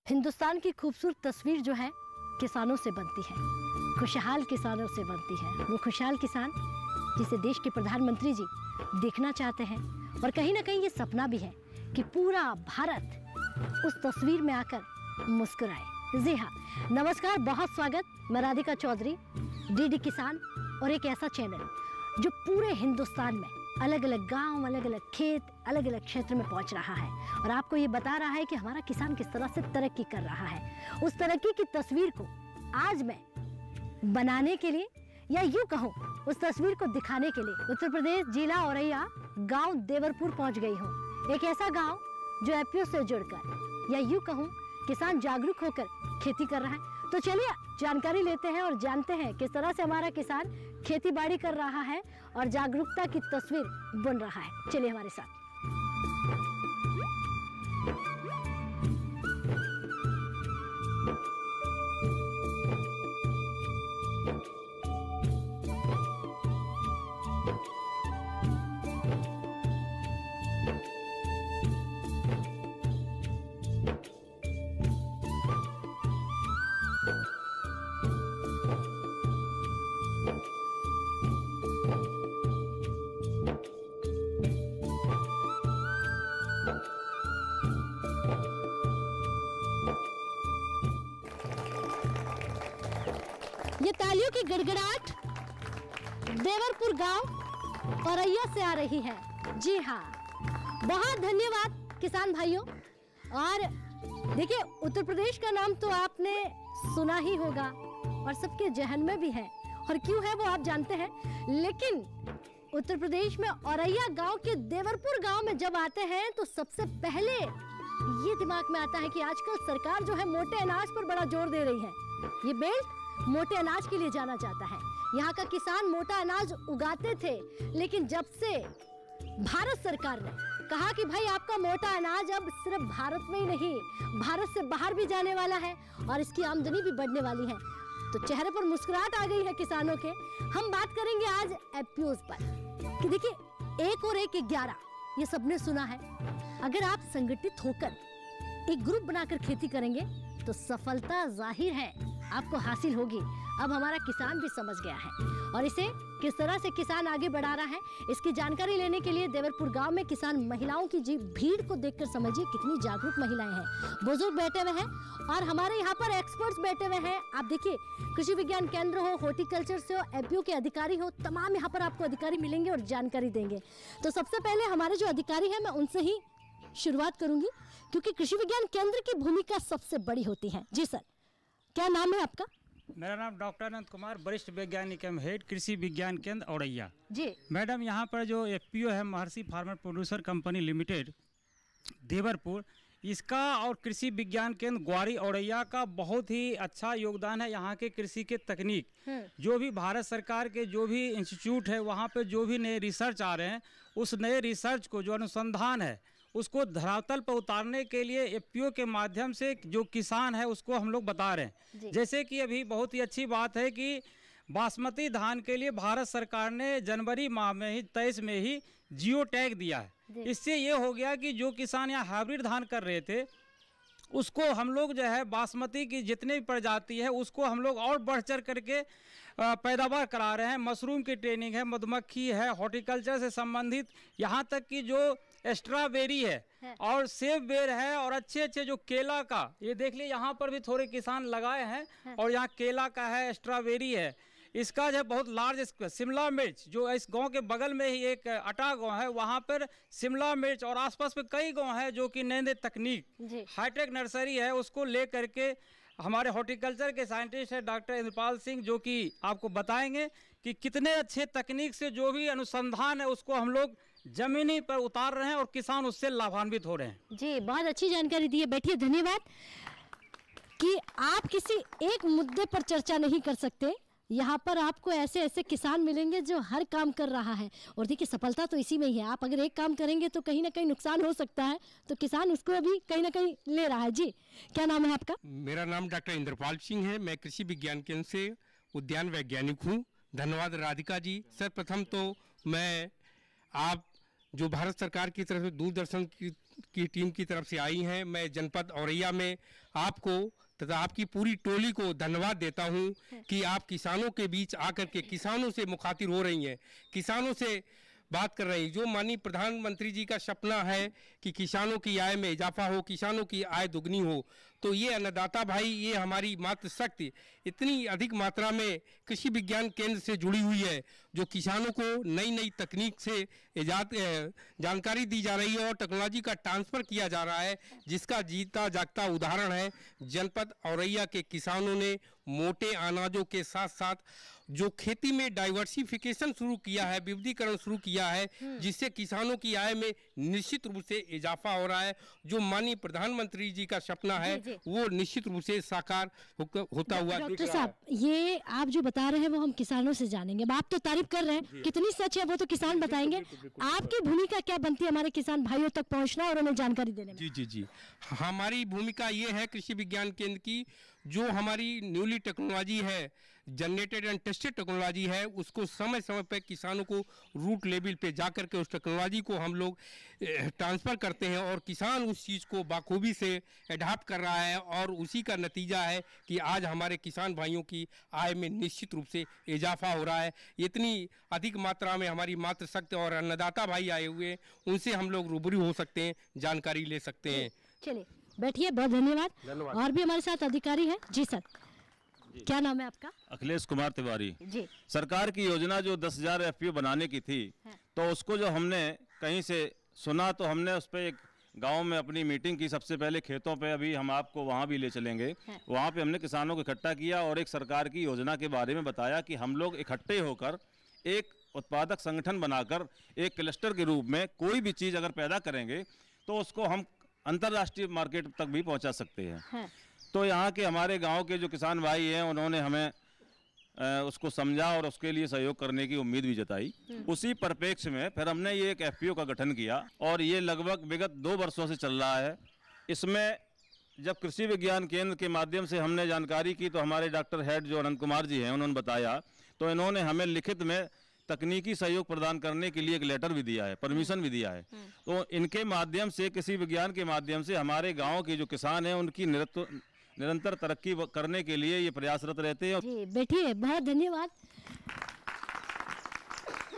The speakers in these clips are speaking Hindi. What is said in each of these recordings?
हिंदुस्तान की खूबसूरत तस्वीर जो है किसानों से बनती है, खुशहाल किसानों से बनती है। वो खुशहाल किसान जिसे देश के प्रधानमंत्री जी देखना चाहते हैं और कहीं ना कहीं ये सपना भी है कि पूरा भारत उस तस्वीर में आकर मुस्कुराए। जी हाँ, नमस्कार, बहुत स्वागत। मैं राधिका चौधरी, डीडी किसान और एक ऐसा चैनल जो पूरे हिंदुस्तान में अलग अलग गांव, अलग अलग खेत, अलग अलग क्षेत्र में पहुंच रहा है और आपको ये बता रहा है कि हमारा किसान किस तरह से तरक्की कर रहा है। उस तरक्की की तस्वीर को आज मैं बनाने के लिए, या यूं कहूं उस तस्वीर को दिखाने के लिए, उत्तर प्रदेश जिला औरैया गांव देवरपुर पहुंच गई हूं। एक ऐसा गांव जो एपीओ से जुड़कर, या यूं कहूं किसान जागरूक होकर खेती कर रहा है। तो चलिए जानकारी लेते हैं और जानते हैं किस तरह से हमारा किसान खेती बाड़ी कर रहा है और जागरूकता की तस्वीर बन रहा है। चलिए हमारे साथ। ये तालियों की गड़गड़ाहट देवरपुर गांव औरैया से आ रही है। जी हाँ, बहुत धन्यवाद किसान भाइयों। और देखिए, उत्तर प्रदेश का नाम तो आपने सुना ही होगा और सबके जहन में भी है, और क्यों है वो आप जानते हैं। लेकिन उत्तर प्रदेश में औरैया गांव के देवरपुर गांव में जब आते हैं तो सबसे पहले ये दिमाग में आता है कि आजकल सरकार जो है मोटे अनाज पर बड़ा जोर दे रही है। ये बेल्ट मोटे अनाज के लिए जाना जाता है। यहाँ का किसान मोटा अनाज उगाते थे, लेकिन जब से भारत सरकार ने कहा कि भाई आपका मोटा अनाज अब सिर्फ भारत में ही नहीं, भारत से बाहर भी जाने वाला है और इसकी आमदनी भी बढ़ने वाली है, तो चेहरे पर मुस्कुराहट आ गई है किसानों के। हम बात करेंगे आज एपीओज पर कि देखिए, 1 और 1 11 ये सबने सुना है। अगर आप संगठित होकर एक ग्रुप बनाकर खेती करेंगे तो सफलता जाहिर है आपको हासिल होगी। अब हमारा किसान भी समझ गया है और इसे किस तरह से किसान आगे बढ़ा रहा है, इसकी जानकारी लेने के लिए देवरपुर गांव में किसान महिलाओं की भीड़ को देखकर समझिए कितनी जागरूक महिलाएं हैं। बुजुर्ग बैठे हुए हैं और हमारे यहाँ पर एक्सपर्ट्स बैठे हुए हैं। आप देखिए, कृषि विज्ञान केंद्र हो, हॉर्टिकल्चर से हो, एपीओ के अधिकारी हो, तमाम यहाँ पर आपको अधिकारी मिलेंगे और जानकारी देंगे। तो सबसे पहले हमारे जो अधिकारी हैं, मैं उनसे ही शुरुआत करूंगी क्योंकि कृषि विज्ञान केंद्र की भूमिका सबसे बड़ी होती है। जी सर, क्या नाम है आपका? मेरा नाम डॉक्टर अनंत कुमार, वरिष्ठ वैज्ञानिक एवं हेड कृषि विज्ञान केंद्र औरैया। जी मैडम, यहाँ पर जो एफपीओ है महर्षि फार्मर प्रोड्यूसर कंपनी लिमिटेड देवरपुर, इसका और कृषि विज्ञान केंद्र ग्वारी औरैया का बहुत ही अच्छा योगदान है। यहाँ के कृषि के तकनीक, जो भी भारत सरकार के जो भी इंस्टीट्यूट है वहाँ पे जो भी नए रिसर्च आ रहे हैं, उस नए रिसर्च को, जो अनुसंधान है, उसको धरातल पर उतारने के लिए एफपीओ के माध्यम से जो किसान है उसको हम लोग बता रहे हैं। जैसे कि अभी बहुत ही अच्छी बात है कि बासमती धान के लिए भारत सरकार ने जनवरी माह में ही 23 में ही जियो टैग दिया है। इससे ये हो गया कि जो किसान यहाँ हाइब्रिड धान कर रहे थे उसको हम लोग जो है बासमती की जितने भी प्रजाति है उसको हम लोग और बढ़ चढ़ करके पैदावार करा रहे हैं। मशरूम की ट्रेनिंग है, मधुमक्खी है, हॉर्टिकल्चर से संबंधित, यहाँ तक कि जो स्ट्रॉबेरी है और सेब बेर है और अच्छे अच्छे जो केला का, ये देख लीजिए यहाँ पर भी थोड़े किसान लगाए हैं और यहाँ केला का है, स्ट्रॉबेरी है। इसका जो बहुत लार्ज शिमला मिर्च, जो इस गांव के बगल में ही एक अटा गांव है, वहाँ पर शिमला मिर्च और आसपास में कई गांव है जो कि नए नए तकनीक, हाईटेक नर्सरी है, उसको ले करके हमारे हॉर्टिकल्चर के साइंटिस्ट है डॉक्टर इंद्रपाल सिंह, जो कि आपको बताएंगे कि कितने अच्छे तकनीक से जो भी अनुसंधान है उसको हम लोग जमीनी पर उतार रहे हैं और किसान उससे लाभान्वित हो रहे हैं। जी, बहुत अच्छी जानकारी दी है। बैठिए, धन्यवाद। कि आप किसी एक मुद्दे पर चर्चा नहीं कर सकते, यहाँ पर आपको ऐसे ऐसे किसान मिलेंगे जो हर काम कर रहा है। और देखिए, सफलता तो इसी में ही है। आप अगर एक काम करेंगे तो कहीं ना कहीं नुकसान हो सकता है, तो किसान उसको अभी कहीं ना कहीं ले रहा है। जी, क्या नाम है आपका? मेरा नाम डॉक्टर इंद्रपाल सिंह है। मैं कृषि विज्ञान केंद्र से उद्यान वैज्ञानिक हूँ। धन्यवाद राधिका जी। सर्वप्रथम तो मैं आप जो भारत सरकार की तरफ से दूरदर्शन की की टीम की तरफ से आई हैं। मैं जनपद औरैया में आपको तथा आपकी पूरी टोली को धन्यवाद देता हूं कि आप किसानों के बीच आकर के किसानों से मुखातिब हो रही हैं, किसानों से बात कर रही। जो माननीय प्रधानमंत्री जी का सपना है कि किसानों की आय में इजाफा हो, किसानों की आय दुगनी हो, तो ये अन्नदाता भाई, ये हमारी मातृशक्ति इतनी अधिक मात्रा में कृषि विज्ञान केंद्र से जुड़ी हुई है, जो किसानों को नई नई तकनीक से जानकारी दी जा रही है और टेक्नोलॉजी का ट्रांसफ़र किया जा रहा है, जिसका जीता जागता उदाहरण है जनपद औरैया के किसानों ने मोटे अनाजों के साथ साथ जो खेती में डाइवर्सिफिकेशन शुरू किया है, विविधीकरण शुरू किया है, जिससे किसानों की आय में निश्चित रूप से इजाफा हो रहा है। जो माननीय प्रधानमंत्री जी का सपना है वो निश्चित रूप से साकार होता हुआ दिख डॉक्टर रहा साहब, ये आप जो बता रहे हैं वो हम किसानों से जानेंगे। अब आप तो तारीफ कर रहे हैं, कितनी सच है वो तो किसान बताएंगे। आपकी भूमिका क्या बनती है हमारे किसान भाइयों तक पहुंचना और उन्हें जानकारी देने में? जी, हमारी भूमिका ये है कृषि विज्ञान केंद्र की, जो हमारी न्यूली टेक्नोलॉजी है, जनरेटेड एंड टेस्टेड टेक्नोलॉजी है, उसको समय समय पर किसानों को रूट लेवल पे जाकर के उस टेक्नोलॉजी को हम लोग ट्रांसफ़र करते हैं और किसान उस चीज़ को बाखूबी से एडाप्ट कर रहा है और उसी का नतीजा है कि आज हमारे किसान भाइयों की आय में निश्चित रूप से इजाफा हो रहा है। इतनी अधिक मात्रा में हमारी मातृशक्ति और अन्नदाता भाई आए हुए हैं, उनसे हम लोग रूबरू हो सकते हैं, जानकारी ले सकते हैं। चलिए बैठिए, बहुत धन्यवाद। और भी हमारे साथ अधिकारी हैं। जी सर, क्या नाम है आपका? अखिलेश कुमार तिवारी जी। सरकार की योजना जो 10,000 FPO बनाने की थी, तो उसको जो हमने कहीं से सुना तो हमने उस पर एक गांव में अपनी मीटिंग की। सबसे पहले खेतों पे, अभी हम आपको वहां भी ले चलेंगे, वहां पे हमने किसानों को इकट्ठा किया और एक सरकार की योजना के बारे में बताया कि हम लोग इकट्ठे होकर एक उत्पादक संगठन बनाकर एक क्लस्टर के रूप में कोई भी चीज़ अगर पैदा करेंगे तो उसको हम अंतर्राष्ट्रीय मार्केट तक भी पहुंचा सकते हैं। तो यहाँ के हमारे गांव के जो किसान भाई हैं उन्होंने हमें उसको समझा और उसके लिए सहयोग करने की उम्मीद भी जताई। उसी परिप्रेक्ष्य में फिर हमने ये एक FPO का गठन किया और ये लगभग विगत 2 वर्षों से चल रहा है। इसमें जब कृषि विज्ञान केंद्र के माध्यम से हमने जानकारी की तो हमारे डॉक्टर हेड जो अनंत कुमार जी हैं उन्होंने बताया, तो इन्होंने हमें लिखित में तकनीकी सहयोग प्रदान करने के लिए एक लेटर भी दिया है, परमिशन भी दिया है। तो इनके माध्यम से, कृषि विज्ञान के माध्यम से हमारे गाँव के जो किसान हैं उनकी निरंतर तरक्की करने के लिए ये प्रयासरत रहते हैं। जी बैठिए, बहुत धन्यवाद।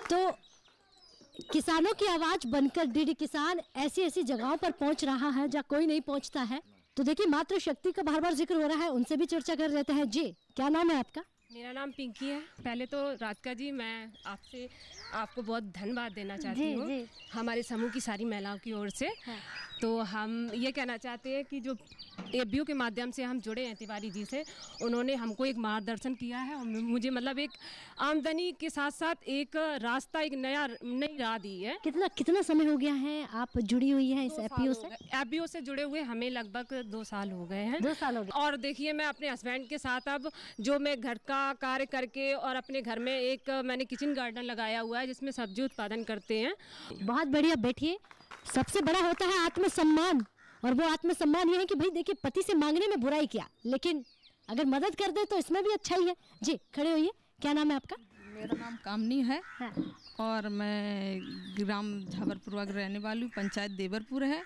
तो किसानों की आवाज बनकर डीडी किसान ऐसी ऐसी जगहों पर पहुंच रहा है जहां कोई नहीं पहुंचता है। तो देखिए, मातृशक्ति का बार बार जिक्र हो रहा है, उनसे भी चर्चा कर लेते हैं। जी, क्या नाम है आपका? मेरा नाम पिंकी है। पहले तो राधिका जी, मैं आपको बहुत धन्यवाद देना चाहती हूँ हमारे समूह की सारी महिलाओं की ओर से। तो हम ये कहना चाहते हैं कि जो FPO के माध्यम से हम जुड़े हैं तिवारी जी से, उन्होंने हमको एक मार्गदर्शन किया है और मुझे मतलब एक आमदनी के साथ साथ एक रास्ता, एक नई राह दी है। कितना समय हो गया है आप जुड़ी हुई हैं इस FPO से? FPO से जुड़े हुए हमें लगभग 2 साल हो गए हैं। 2 साल हो गए। और देखिए, मैं अपने हस्बैंड के साथ अब जो मैं घर का कार्य करके और अपने घर में एक मैंने किचन गार्डन लगाया हुआ है जिसमें सब्जी उत्पादन करते हैं। बहुत बढ़िया। बैठिए। सबसे बड़ा होता है आत्मसम्मान, और वो आत्मसम्मान ये है कि भाई देखिए, पति से मांगने में बुराई क्या, लेकिन अगर मदद कर दे तो इसमें भी अच्छा ही है। जी, खड़े होइए। क्या नाम है आपका? मेरा नाम कामनी है। और मैं ग्राम झाबरपुर रहने वाली हूँ, पंचायत देवरपुर है।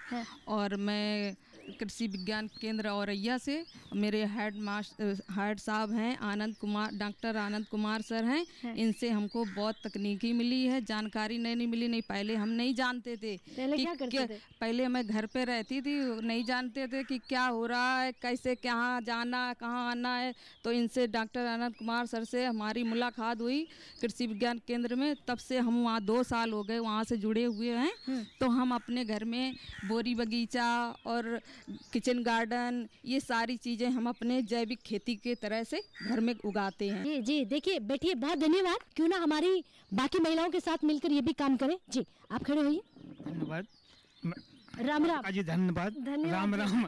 और मैं कृषि विज्ञान केंद्र औरैया से, मेरे हेड साहब हैं आनंद कुमार, डॉक्टर आनंद कुमार सर हैं। इनसे हमको बहुत तकनीकी मिली है, जानकारी नहीं मिली। नहीं, पहले हम नहीं जानते थे। पहले मैं घर पे रहती थी, नहीं जानते थे कि क्या हो रहा है, कैसे कहाँ जाना, कहाँ आना है। तो इनसे डॉक्टर आनंद कुमार सर से हमारी मुलाकात हुई कृषि विज्ञान केंद्र में। तब से हम वहाँ 2 साल हो गए वहाँ से जुड़े हुए हैं। तो हम अपने घर में बोरी बगीचा और किचन गार्डन, ये सारी चीज़ें हम अपने जैविक खेती के तरह से घर में उगाते हैं। जी जी, देखिए, बैठिए। बहुत धन्यवाद। क्यों ना हमारी बाकी महिलाओं के साथ मिलकर ये भी काम करें। जी, आप खड़े होइए। धन्यवाद। राम राम जी, धन्यवाद। राम राम।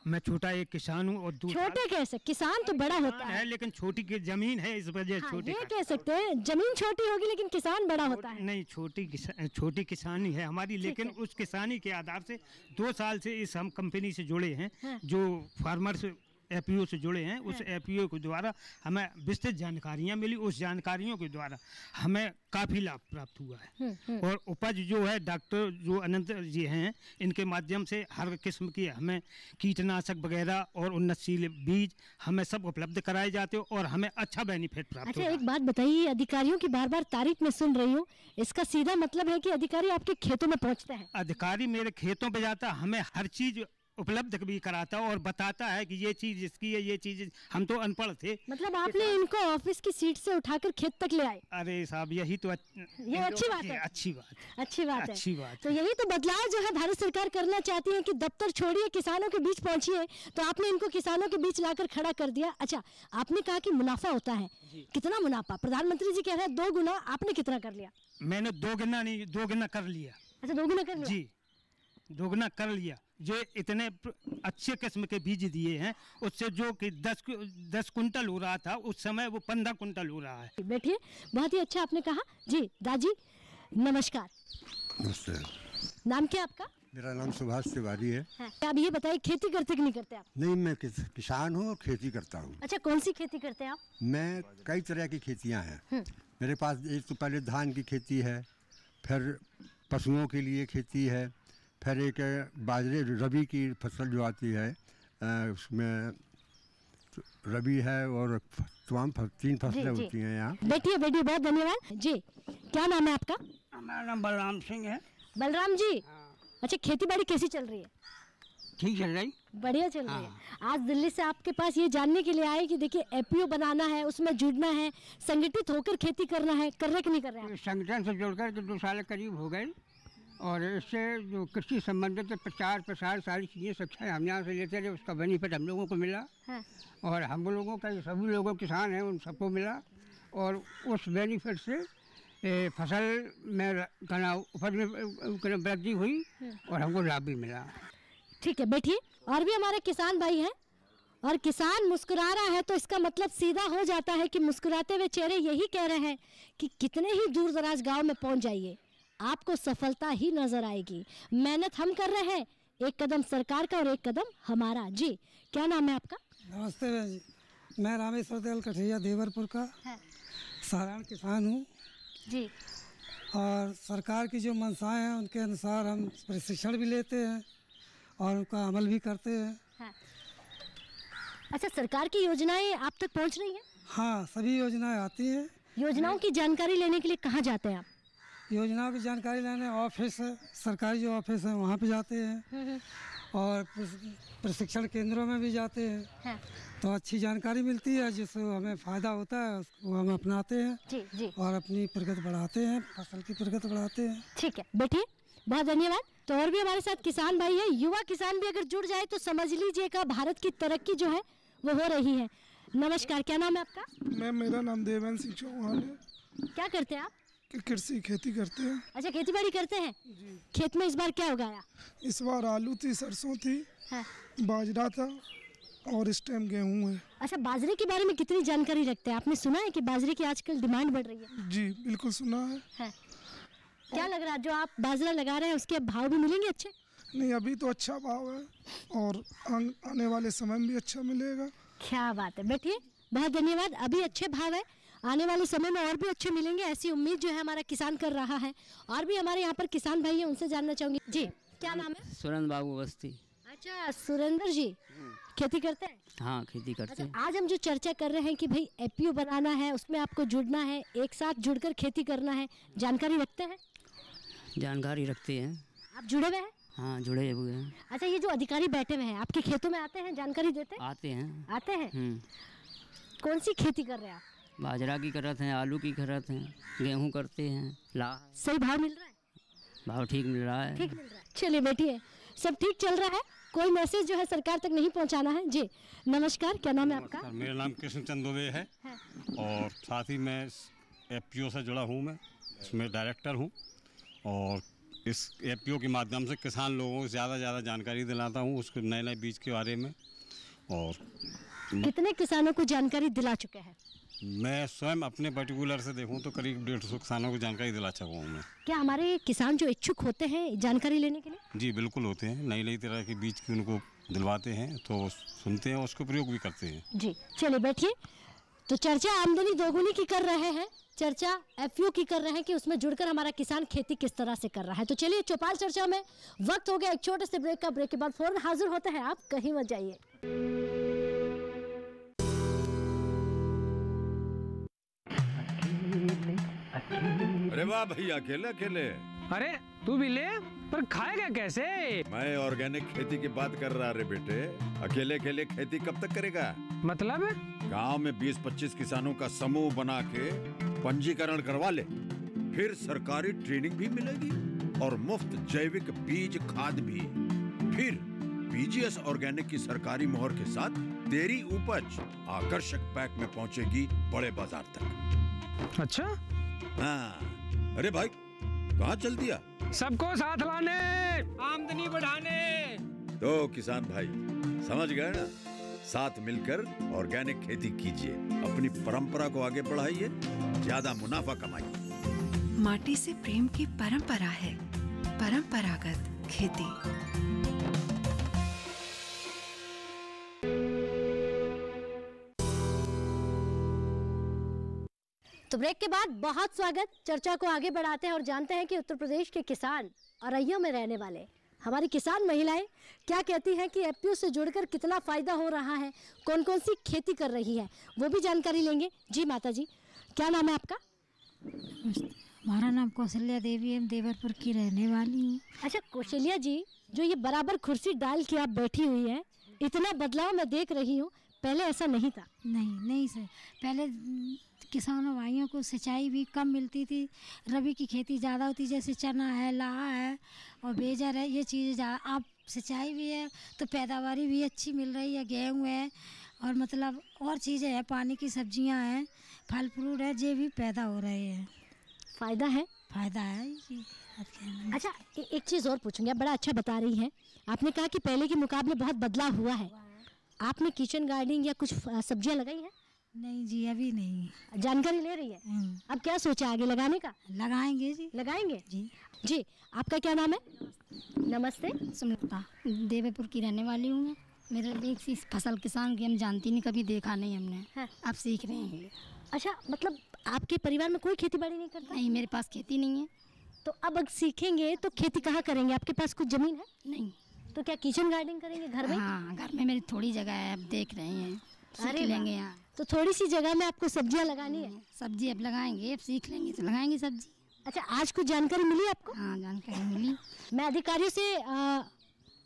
मैं छोटा एक किसान हूँ और छोटे कैसे, किसान तो बड़ा होता है, लेकिन छोटी की जमीन है, इस वजह छोटे ये कह सकते हैं। जमीन छोटी होगी लेकिन किसान बड़ा होता है। नहीं, छोटी किसानी है हमारी, लेकिन उस किसानी के आधार से 2 साल से इस हम कंपनी से जुड़े हैं, जो फार्मर्स एपीओ से जुड़े हैं, उस एपीओ के द्वारा हमें विस्तृत जानकारियाँ मिली। उस जानकारियों के द्वारा हमें काफ़ी लाभ प्राप्त हुआ है। और उपज जो है डॉक्टर जो अनंत जी हैं, इनके माध्यम से हर किस्म की हमें कीटनाशक वगैरह और उन्नतशील बीज हमें सब उपलब्ध कराए जाते हो और हमें अच्छा बेनिफिट प्राप्त अच्छा, होता है। एक बात बताइए, अधिकारियों की बार बार तारीफ में सुन रही हूँ, इसका सीधा मतलब है कि अधिकारी आपके खेतों में पहुँचते हैं? अधिकारी मेरे खेतों पे जाता, हमें हर चीज उपलब्ध भी कराता और बताता है कि ये चीज इसकी है, ये चीज। हम तो अनपढ़ थे। मतलब आपने इनको ऑफिस की सीट से उठाकर खेत तक ले आए? अरे साहब, यही तो ये अच्छी बात है। अच्छी बात अच्छी बात है। अच्छी बात तो यही तो बदलाव जो है भारत सरकार करना चाहती है कि दफ्तर छोड़िए, किसानों के बीच पहुंचिए। तो आपने इनको किसानों के बीच लाकर खड़ा कर दिया। अच्छा, आपने कहा कि मुनाफा होता है, कितना मुनाफा? प्रधानमंत्री जी कह रहे हैं 2 गुना, आपने कितना कर लिया? मैंने 2 गुना नहीं, 2 गुना कर लिया। अच्छा, 2 गुना कर लिया जी, 2 गुना कर लिया। जो इतने अच्छे किस्म के बीज दिए हैं, उससे जो कि 10 कुंटल हो रहा था उस समय, वो 15 कुंटल हो रहा है। बैठिए, बहुत ही अच्छा आपने कहा। जी दादी नमस्कार। नमस्ते। नाम क्या आपका? मेरा नाम सुभाष तिवारी है। आप ये बताइए, खेती करते कि नहीं करते आप? नहीं, मैं किसान हूँ और खेती करता हूँ। अच्छा, कौन सी खेती करते हैं आप? मैं कई तरह की खेतियाँ हैं मेरे पास। एक तो पहले धान की खेती है, फिर पशुओं के लिए खेती है, फिर एक बाजरे रबी की फसल जो आती है, उसमें रबी है और तमाम 3 फसलें होती हैं यहाँ। बैठिए बैठिए, बहुत धन्यवाद जी। क्या नाम है आपका? हमारा नाम बलराम सिंह है। बलराम जी, अच्छा, खेती बाड़ी कैसी चल रही है? ठीक चल रही, बढ़िया चल रही है। आज दिल्ली से आपके पास ये जानने के लिए आए कि देखिए एपीओ बनाना है, उसमें जुड़ना है, संगठित होकर खेती करना है, कर रहे कि नहीं कर रहे हैं? संगठन से जुड़कर के 2 साल करीब हो गए और इससे जो कृषि संबंधित प्रचार प्रसार सारी चीज़ें शिक्षा हम यहाँ से लेते रहे, उसका बेनिफिट हम लोगों को मिला। और हम लोगों का, सभी लोगों किसान हैं, उन सबको मिला। और उस बेनिफिट से फसल में उपज में वृद्धि हुई और हमको लाभ भी मिला। ठीक है, बैठिए। और भी हमारे किसान भाई हैं, और किसान मुस्कुरा रहा है तो इसका मतलब सीधा हो जाता है कि मुस्कुराते हुए चेहरे यही कह रहे हैं कि कितने ही दूर दराज गाँव में पहुँच जाइए, आपको सफलता ही नजर आएगी। मेहनत हम कर रहे हैं, एक कदम सरकार का और एक कदम हमारा। जी, क्या नाम है आपका? नमस्ते बहन जी, मैं रामेश्वर दयाल कठैया देवरपुर का साधारण किसान हूँ जी। और सरकार की जो मंशाएं हैं उनके अनुसार हम प्रशिक्षण भी लेते हैं और उनका अमल भी करते हैं। अच्छा, सरकार की योजनाएं आप तक पहुँच रही हैं? हाँ, सभी योजनाएं आती हैं। योजनाओं की जानकारी लेने के लिए कहाँ जाते हैं आप? योजनाओं की जानकारी लेने ऑफिस है, सरकारी जो ऑफिस है वहाँ पे जाते हैं और प्रशिक्षण केंद्रों में भी जाते हैं। तो अच्छी जानकारी मिलती है, जिससे हमें फ़ायदा होता है, उसको हम अपनाते हैं जी जी। और अपनी प्रगति बढ़ाते हैं, फसल की प्रगति बढ़ाते हैं। ठीक है, बैठिए, बहुत धन्यवाद। तो और भी हमारे साथ किसान भाई है, युवा किसान भी अगर जुड़ जाए तो समझ लीजिएगा भारत की तरक्की जो है वो हो रही है। नमस्कार, क्या नाम है आपका? मेरा नाम देवेंद्र सिंह चौहान है। क्या करते हैं आप? कृषि खेती करते हैं। अच्छा, खेती बाड़ी करते हैं जी। खेत में इस बार क्या उगाया? इस बार आलू थी, सरसों थी, बाजरा था और इस टाइम गेहूँ है। अच्छा, बाजरे के बारे में कितनी जानकारी रखते हैं? आपने सुना है कि बाजरे की आजकल डिमांड बढ़ रही है? जी बिल्कुल सुना है। क्या लग रहा है, जो आप बाजरा लगा रहे हैं उसके भाव भी मिलेंगे अच्छे? नहीं, अभी तो अच्छा भाव है और आने वाले समय में भी अच्छा मिलेगा। क्या बात है, बैठिए, बहुत धन्यवाद। अभी अच्छे भाव है, आने वाले समय में और भी अच्छे मिलेंगे, ऐसी उम्मीद जो है हमारा किसान कर रहा है। और भी हमारे यहाँ पर किसान भाई हैं, उनसे जानना चाहूंगी। जी, क्या नाम है? सुरेंद्र बाबू बस्ती। अच्छा, सुरेंद्र जी खेती करते हैं? हाँ, खेती करते हैं। आज हम जो चर्चा कर रहे हैं कि भाई एपीओ बनाना है, उसमें आपको जुड़ना है, एक साथ जुड़कर खेती करना है, जानकारी रखते हैं? जानकारी रखते हैं। आप जुड़े हुए हैं? हाँ, जुड़े हुए हैं। अच्छा, ये जो अधिकारी बैठे हुए हैं आपके खेतों में आते हैं, जानकारी देते हैं? आते हैं। आते हैं। कौन सी खेती कर रहे हैं आप? बाजरा की करत हैं, आलू की करत हैं, गेहूं करते हैं। सही भाव मिल रहा है? भाव ठीक मिल रहा है। ठीक मिल रहा है। चलिए बैठिए, सब ठीक चल रहा है, कोई मैसेज जो है सरकार तक नहीं पहुंचाना है। जी, नमस्कार, क्या नाम है आपका? मेरा नाम कृष्ण चंद दुबे है और साथ ही मैं एपीओ से जुड़ा हूँ। मैं इसमें डायरेक्टर हूँ और इस एपीओ के माध्यम से किसान लोगों को ज़्यादा जानकारी दिलाता हूँ उसके नए बीज के बारे में। और कितने किसानों को जानकारी दिला चुके हैं? मैं स्वयं अपने पर्टिकुलर से देखूं तो करीब 150 किसानों को जानकारी दिला चुका हूँ मैं। क्या हमारे किसान जो इच्छुक होते हैं जानकारी लेने के लिए? जी बिल्कुल होते हैं, नई तरह के बीज की उनको दिलवाते हैं, तो सुनते हैं, उसको प्रयोग भी करते हैं। जी चलिए बैठिए। तो चर्चा आमदनी दोगुनी की कर रहे हैं, चर्चा एफपीओ की कर रहे हैं कि उसमें जुड़कर हमारा किसान खेती किस तरह से कर रहा है। तो चलिए चौपाल चर्चा में वक्त हो गया एक छोटे से ब्रेक का। ब्रेक के बाद फौरन हाजिर होते हैं, आप कहीं मत जाइए। अरे वाह भैया, अकेले अकेले। अरे तू भी ले, पर खाएगा कैसे? मैं ऑर्गेनिक खेती की बात कर रहा रे बेटे। अकेले अकेले खेती कब तक करेगा? मतलब गांव में 20-25 किसानों का समूह बना के पंजीकरण करवा ले, फिर सरकारी ट्रेनिंग भी मिलेगी और मुफ्त जैविक बीज खाद भी। फिर बीजीएस ऑर्गेनिक की सरकारी मोहर के साथ तेरी उपज आकर्षक पैक में पहुंचेगी बड़े बाजार तक। अच्छा हाँ। अरे भाई कहाँ चल दिया? सबको साथ लाने, आमदनी बढ़ाने। तो किसान भाई समझ गए ना, साथ मिलकर ऑर्गेनिक खेती कीजिए, अपनी परंपरा को आगे बढ़ाइए, ज्यादा मुनाफा कमाइए। माटी से प्रेम की परंपरा है परंपरागत खेती। तो ब्रेक के बाद बहुत स्वागत। चर्चा को आगे बढ़ाते हैं और जानते हैं कि उत्तर प्रदेश के किसान औरैया में रहने वाले हमारी किसान महिलाएं क्या कहती हैं कि एफपीओ से जुड़कर कितना फ़ायदा हो रहा है, कौन कौन सी खेती कर रही है, वो भी जानकारी लेंगे। जी माता जी, क्या नाम है आपका? हमारा नाम कौशल्या देवी है, देवरपुर की रहने वाली हूँ। अच्छा कौशल्या जी, जो ये बराबर कुर्सी डाल के आप बैठी हुई हैं, इतना बदलाव मैं देख रही हूँ, पहले ऐसा नहीं था। नहीं सर, पहले किसानों भाइयों को सिंचाई भी कम मिलती थी, रबी की खेती ज़्यादा होती, जैसे चना है, लाहा है और बेजर है, ये चीज़ें अब सिंचाई भी है तो पैदावारी भी अच्छी मिल रही है, गेहूँ है और मतलब और चीज़ें हैं, पानी की सब्जियां हैं, फल फ्रूट है, ये भी पैदा हो रहे हैं। फ़ायदा है? फ़ायदा है। अच्छा एक चीज़ और पूछूंगी, आप बड़ा अच्छा बता रही हैं, आपने कहा कि पहले के मुकाबले बहुत बदलाव हुआ है। आपने किचन गार्डनिंग या कुछ सब्जियां लगाई हैं? नहीं जी, अभी नहीं। जानकारी ले रही है। अब क्या सोचा आगे लगाने का? लगाएंगे जी। लगाएंगे जी। जी आपका क्या नाम है? नमस्ते। सुमलता, देवरपुर की रहने वाली हूँ। मेरा एक फसल किसान की हम जानती नहीं, कभी देखा नहीं हमने। हाँ। अब सीख रहे हैं। अच्छा मतलब आपके परिवार में कोई खेती बाड़ी नहीं करता? नहीं, मेरे पास खेती नहीं है। तो अब सीखेंगे तो खेती कहाँ करेंगे? आपके पास कुछ जमीन है? नहीं। तो क्या किचन गार्डनिंग करेंगे घर में? हाँ, घर में मेरी थोड़ी जगह है, अब देख रहे हैं, सीख लेंगे यहाँ। तो थोड़ी सी जगह में आपको सब्जियां लगानी है? सब्जी अब लगाएंगे, अब सीख लेंगे तो लगाएंगे सब्जी। अच्छा आज कुछ जानकारी मिली आपको? हाँ जानकारी मिली। मैं अधिकारियों से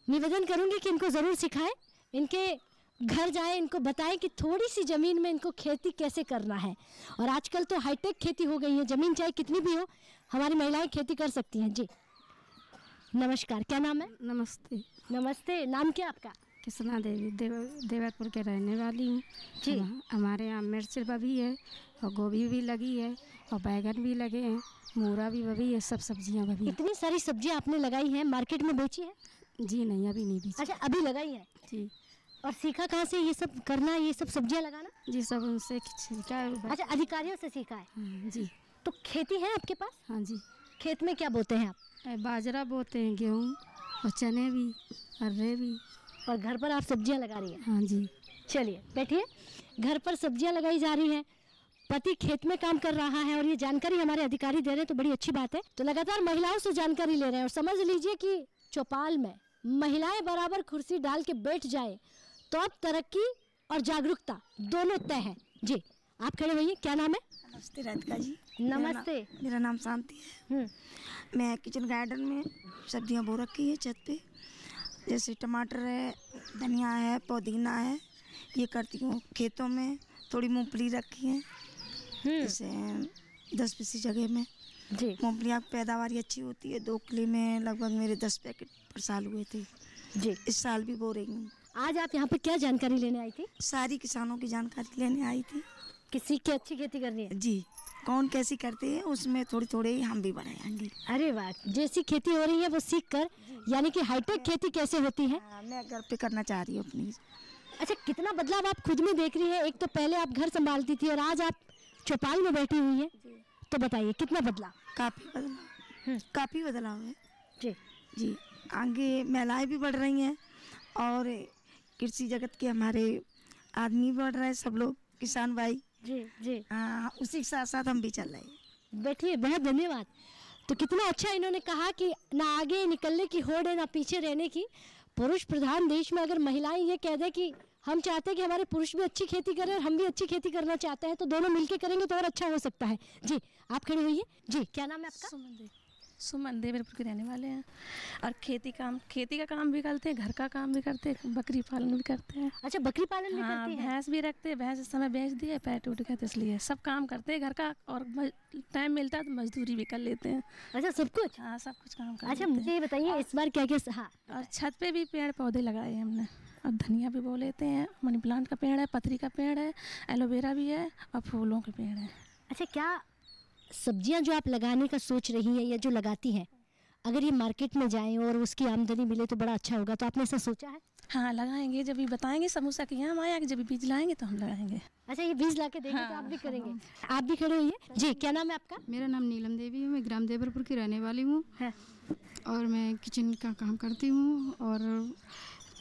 निवेदन करूंगी कि इनको ज़रूर सिखाएं, इनके घर जाएं, इनको बताएं कि थोड़ी सी ज़मीन में इनको खेती कैसे करना है। और आजकल तो हाईटेक खेती हो गई है, ज़मीन चाहे कितनी भी हो हमारी महिलाएं खेती कर सकती हैं। जी नमस्कार, क्या नाम है? नमस्ते। नमस्ते, नाम क्या आपका? कृष्णा देवी, देवरपुर के रहने वाली हूँ। जी। हमारे यहाँ मिर्च भी है और गोभी भी लगी है और बैगन भी लगे हैं, मूरा भी बभी है, सब सब्जियाँ बभी। इतनी सारी सब्जियाँ आपने लगाई हैं, मार्केट में बेची है? जी नहीं, अभी नहीं बेची। अच्छा अभी लगाई है? जी। और सीखा कहाँ से ये सब करना, ये सब सब्जियाँ लगाना? जी सब उनसे सीखा है। अच्छा अधिकारियों से सीखा है? जी। तो खेती है आपके पास? हाँ जी। खेत में क्या बोते हैं आप? बाजरा बोते हैं, गेहूँ और चने भी, अर्रे भी। और घर पर आप सब्जियां लगा रही हैं? हाँ जी। चलिए बैठिए। घर पर सब्जियां लगाई जा रही हैं, पति खेत में काम कर रहा है और ये जानकारी हमारे अधिकारी दे रहे हैं, तो बड़ी अच्छी बात है। तो लगातार महिलाओं से जानकारी ले रहे हैं और समझ लीजिए कि चौपाल में महिलाएं बराबर कुर्सी डाल के बैठ जाए तो अब तरक्की और जागरूकता दोनों तय है। जी आप खड़े होइए, क्या नाम है? नमस्ते राधिका जी। नमस्ते। मेरा नाम शांति है। मैं किचन गार्डन में सब्जियां बो रखी है छत पे, जैसे टमाटर है, धनिया है, पुदीना है, ये करती हूँ। खेतों में थोड़ी मूंगफली रखी है, जैसे 10-20 जगह में। जी। मूंगफली की पैदावार अच्छी होती है, 2 किले में लगभग मेरे 10 पैकेट पर साल हुए थे। जी। इस साल भी बो रही हूँ। आज आप यहाँ पे क्या जानकारी लेने आई थी? सारी किसानों की जानकारी लेने आई थी। किसी की अच्छी खेती करनी है? जी। कौन कैसी करते हैं उसमें थोड़ी थोड़ी हम भी बढ़ाएंगे। अरे वाह, जैसी खेती हो रही है वो सीख कर, यानी कि हाईटेक खेती कैसे होती है? मैं घर पे करना चाह रही हूँ अपनी। अच्छा कितना बदलाव आप खुद में देख रही है? एक तो पहले आप घर संभालती थी और आज आप चौपाल में बैठी हुई है, तो बताइए कितना बदलाव? काफ़ी बदलाव है। जी। जी आगे महिलाएं भी बढ़ रही हैं और कृषि जगत के हमारे आदमी बढ़ रहे हैं, सब लोग किसान भाई जी जी, उसी के साथ साथ हम भी चल रहे हैं। बैठिए, बहुत धन्यवाद। तो कितना अच्छा इन्होंने कहा कि ना आगे निकलने की होड़ है ना पीछे रहने की। पुरुष प्रधान देश में अगर महिलाएं ये कह दें कि हम चाहते हैं कि हमारे पुरुष भी अच्छी खेती करें और हम भी अच्छी खेती करना चाहते हैं, तो दोनों मिलके करेंगे तो और अच्छा हो सकता है। जी, आप खड़े होइए। जी, क्या नाम है आपका? सुमन, देवरपुर के रहने वाले हैं और खेती का काम भी करते हैं, घर का काम भी करते हैं, बकरी पालन भी करते हैं। अच्छा, बकरी पालन भी करते हैं? भैंस भी रखते हैं, भैंस इस समय बेच दिए, पैर टूट गए, तो इसलिए सब काम करते हैं घर का, और टाइम मिलता है तो मजदूरी भी कर लेते हैं। अच्छा, सब कुछ? हाँ, सब कुछ काम कर। अच्छा, मुझे ये बताइए इस बार क्या क्या? हाँ, और छत पे भी पेड़ पौधे लगाए हैं हमने, और धनिया भी बो लेते हैं, मनी प्लांट का पेड़ है, पतरी का पेड़ है, एलोवेरा भी है और फूलों के पेड़ है। अच्छा, क्या सब्जियां जो आप लगाने का सोच रही हैं या जो लगाती हैं, अगर ये मार्केट में जाएं और उसकी आमदनी मिले तो बड़ा अच्छा होगा, तो आपने ऐसा सोचा है? हाँ, लगाएंगे, जब भी बताएंगे समोसा के यहाँ आया, जब भी बीज लाएंगे तो हम लगाएंगे। अच्छा, ये बीज लाके देंगे तो आप भी करेंगे? आप भी खड़े होइए। जी, क्या नाम है आपका? मेरा नाम नीलम देवी है, मैं ग्राम देवरपुर की रहने वाली हूँ और मैं किचन का काम करती हूँ। और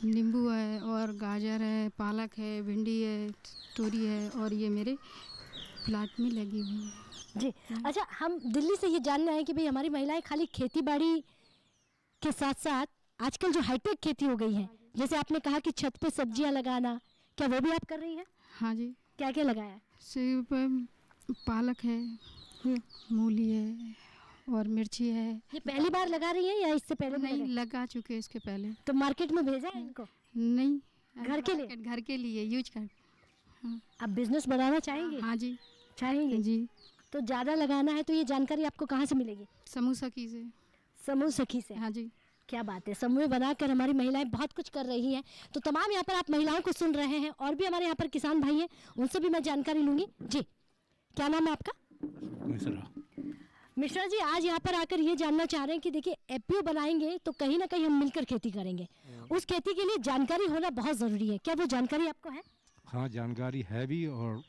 नींबू है और गाजर है, पालक है, भिंडी है, तोरी है, और ये मेरे प्लाट में लगी हुई है। जी, अच्छा, हम दिल्ली से ये जानना है कि भाई हमारी महिलाएं खाली खेती बाड़ी के साथ साथ आजकल जो हाईटेक खेती हो गई है, जैसे आपने कहा कि छत पे सब्जियां लगाना, क्या वो भी आप कर रही हैं? हाँ जी। क्या क्या लगाया है? सेब, पालक है, मूली है और मिर्ची है। ये पहली बार लगा रही है या इससे पहले? नहीं, लगा चुके इसके पहले। तो मार्केट में भेजा है इनको? नहीं, घर के लिए? घर के लिए यूज कर। हाँ। आप बिजनेस बढ़ाना चाहेंगे? हाँ जी, चाहेंगे जी। तो ज़्यादा लगाना है तो ये जानकारी आपको कहाँ से मिलेगी? समूह सखी से। समूह सखी से? हाँ जी। क्या बात है, समूह बनाकर हमारी महिलाएं बहुत कुछ कर रही हैं। तो तमाम यहाँ पर आप महिलाओं को सुन रहे हैं, और भी हमारे यहाँ पर किसान भाई हैं, उनसे भी मैं जानकारी लूँगी। जी, क्या नाम है आपका? मिश्रा जी, आज यहाँ पर आकर ये जानना चाह रहे हैं कि देखिए एपीओ बनाएंगे तो कहीं ना कहीं हम मिलकर खेती करेंगे, उस खेती के लिए जानकारी होना बहुत ज़रूरी है। क्या वो जानकारी आपको है? हाँ, जानकारी है भी, और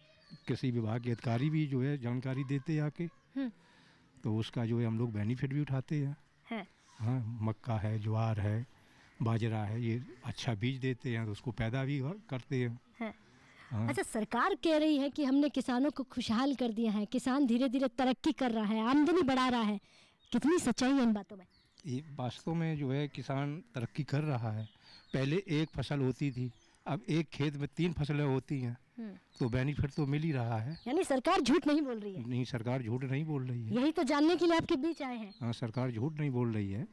कृषि विभाग के अधिकारी भी जो है जानकारी देते हैं आके, तो उसका जो है हम लोग बेनिफिट भी उठाते हैं। हाँ, मक्का है, ज्वार है, बाजरा है, ये अच्छा बीज देते हैं तो उसको पैदा भी करते हैं। हाँ। अच्छा, सरकार कह रही है कि हमने किसानों को खुशहाल कर दिया है, किसान धीरे धीरे तरक्की कर रहा है, आमदनी बढ़ा रहा है, कितनी सच्चाई है इन बातों में? ये वास्तव में जो है किसान तरक्की कर रहा है। पहले एक फसल होती थी, अब एक खेत में 3 फसलें होती हैं, तो बेनिफिट तो मिल ही रहा है। यानी सरकार झूठ नहीं बोल रही है? नहीं, सरकार झूठ नहीं बोल रही है। यही तो जानने के लिए आपके बीच आए हैं। हाँ, सरकार झूठ नहीं बोल रही है।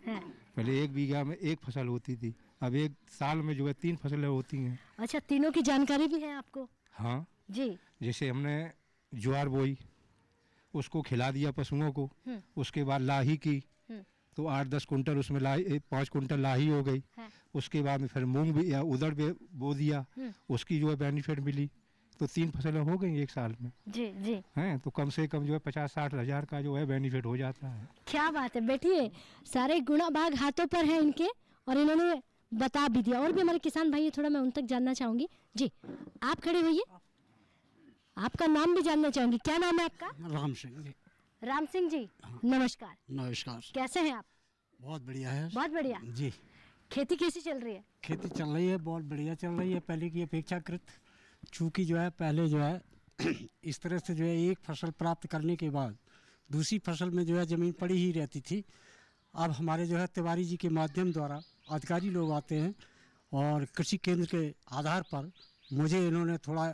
पहले 1 बीघा में 1 फसल होती थी, अब 1 साल में जो है 3 फसलें होती हैं। अच्छा, तीनों की जानकारी भी है आपको? हाँ जी। जैसे हमने ज्वार बोई, उसको खिला दिया पशुओं को, उसके बाद लाही की तो 8-10 कुंटल उसमें 5 कुंटल लाही हो गई। उसके बाद में फिर मूंग भी या उड़द भी बो दिया, उसकी जो है बेनिफिट मिली, तो 3 फसलें हो गई 1 साल में। जी जी। हैं, तो कम से कम जो है 50-60 हज़ार का जो है बेनिफिट हो जाता है। क्या बात है, बैठिए, सारे गुणा भाग हाथों पर है इनके, और इन्होंने बता भी दिया। और भी हमारे किसान भाई थोड़ा मैं उन तक जानना चाहूँगी। जी, आप खड़े होइए, आपका नाम भी जानना चाहूँगी। क्या नाम है आपका? राम सिंह जी। राम सिंह जी, नमस्कार। नमस्कार। कैसे हैं आप? बहुत बढ़िया है। बहुत बढ़िया जी। खेती कैसी चल रही है? खेती चल रही है, बहुत बढ़िया चल रही है, पहले की अपेक्षाकृत। चूँकि जो है पहले जो है इस तरह से जो है एक फसल प्राप्त करने के बाद दूसरी फसल में जो है ज़मीन पड़ी ही रहती थी। अब हमारे जो है तिवारी जी के माध्यम द्वारा अधिकारी लोग आते हैं और कृषि केंद्र के आधार पर मुझे इन्होंने थोड़ा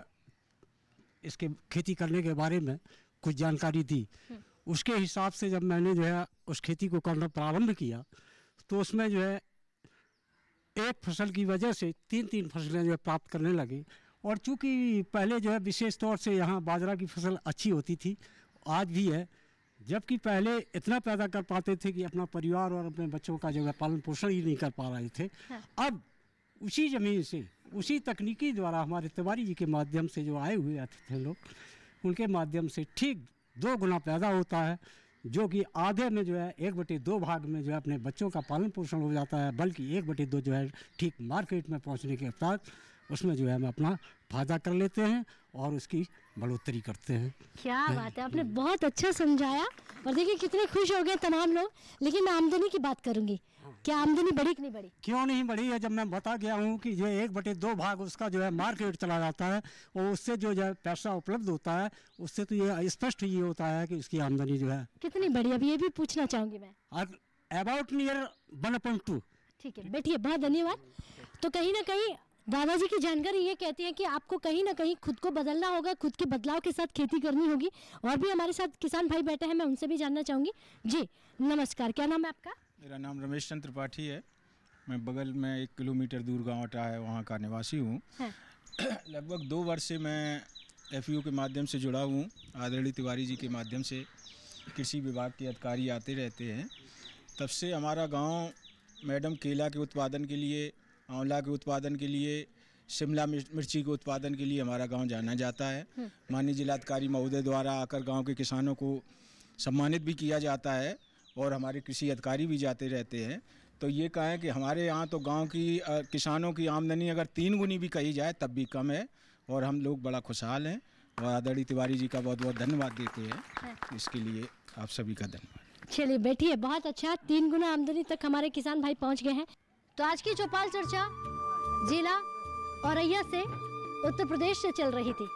इसके खेती करने के बारे में कुछ जानकारी दी। उसके हिसाब से जब मैंने जो है उस खेती को करना प्रारंभ किया तो उसमें जो है एक फसल की वजह से 3-3 फसलें जो है प्राप्त करने लगी। और चूँकि पहले जो है विशेष तौर से यहाँ बाजरा की फसल अच्छी होती थी, आज भी है, जबकि पहले इतना पैदा कर पाते थे कि अपना परिवार और अपने बच्चों का जो है पालन पोषण ही नहीं कर पा रहे थे। अब उसी ज़मीन से उसी तकनीकी द्वारा हमारे तिवारी जी के माध्यम से जो आए हुए आते थे लोग, उनके माध्यम से ठीक 2 गुना पैदा होता है, जो कि आधे में जो है 1/2 भाग में जो है अपने बच्चों का पालन पोषण हो जाता है, बल्कि 1/2 जो है ठीक मार्केट में पहुंचने के बाद उसमें जो है हम अपना फ़ायदा कर लेते हैं और उसकी बढ़ोतरी करते हैं। क्या बात है, आपने बहुत अच्छा समझाया। और देखिए कितने खुश हो गए तमाम लोग। लेकिन मैं आमदनी की बात करूंगी, क्या आमदनी बढ़ी कि नहीं बढ़ी? क्यों नहीं बढ़ी है, जब मैं बता गया हूँ कि जो 1/2 भाग उसका जो है मार्केट चला जाता है और उससे जो है पैसा उपलब्ध होता है, उससे तो ये स्पष्ट ये होता है कि उसकी आमदनी जो है कितनी बढ़ी। अभी ये भी पूछना चाहूंगी मैं। About near 1.2। ठीक है, बैठिए, बहुत धन्यवाद। तो कहीं ना कहीं दादाजी की जानकारी ये कहती है कि आपको कहीं ना कहीं खुद को बदलना होगा, खुद के बदलाव के साथ खेती करनी होगी। और भी हमारे साथ किसान भाई बैठे हैं, मैं उनसे भी जानना चाहूँगी। जी नमस्कार, क्या नाम है आपका? मेरा नाम रमेश चंद्र त्रिपाठी है। मैं बगल में 1 किलोमीटर दूर गाँव अटा है, वहाँ का निवासी हूँ। लगभग 2 वर्ष से मैं FAO के माध्यम से जुड़ा हूँ। आदरणीय तिवारी जी के माध्यम से कृषि विभाग के अधिकारी आते रहते हैं। तब से हमारा गाँव मैडम केला के उत्पादन के लिए, आंवला के उत्पादन के लिए, शिमला मिर्ची के उत्पादन के लिए हमारा गांव जाना जाता है। माननीय जिलाधिकारी महोदय द्वारा आकर गांव के किसानों को सम्मानित भी किया जाता है और हमारे कृषि अधिकारी भी जाते रहते हैं। तो ये कहें कि हमारे यहाँ तो गांव की किसानों की आमदनी अगर 3 गुनी भी कही जाए तब भी कम है और हम लोग बड़ा खुशहाल हैं और आदरणीय तिवारी जी का बहुत बहुत धन्यवाद देते हैं। इसके लिए आप सभी का धन्यवाद। चलिए बैठिए, बहुत अच्छा। 3 गुना आमदनी तक हमारे किसान भाई पहुँच गए हैं। तो आज की चौपाल चर्चा जिला औरैया से उत्तर प्रदेश से चल रही थी।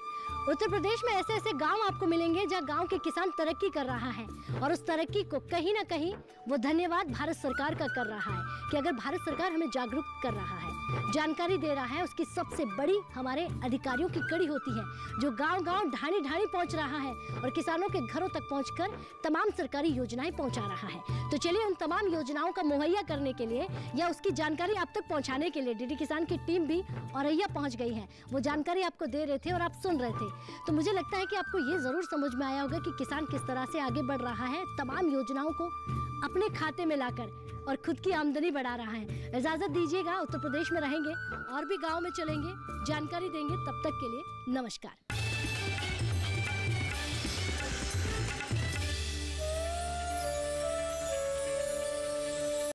उत्तर प्रदेश में ऐसे ऐसे गांव आपको मिलेंगे जहां गांव के किसान तरक्की कर रहा है और उस तरक्की को कहीं ना कहीं वो धन्यवाद भारत सरकार का कर रहा है कि अगर भारत सरकार हमें जागरूक कर रहा है, जानकारी दे रहा है, उसकी सबसे बड़ी हमारे अधिकारियों की कड़ी होती है जो गांव-गांव ढाणी ढाणी पहुंच रहा है और किसानों के घरों तक पहुंचकर तमाम सरकारी योजनाएं पहुंचा रहा है। तो चलिए उन तमाम योजनाओं का मुहैया करने के लिए या उसकी जानकारी आप तक पहुँचाने के लिए डीडी किसान की टीम भी औरैया पहुँच गई है। वो जानकारी आपको दे रहे थे और आप सुन रहे थे। तो मुझे लगता है कि आपको ये ज़रूर समझ में आया होगा कि किसान किस तरह से आगे बढ़ रहा है, तमाम योजनाओं को अपने खाते में लाकर और खुद की आमदनी बढ़ा रहा है। इजाज़त दीजिएगा, उत्तर प्रदेश में रहेंगे और भी गाँव में चलेंगे, जानकारी देंगे। तब तक के लिए नमस्कार।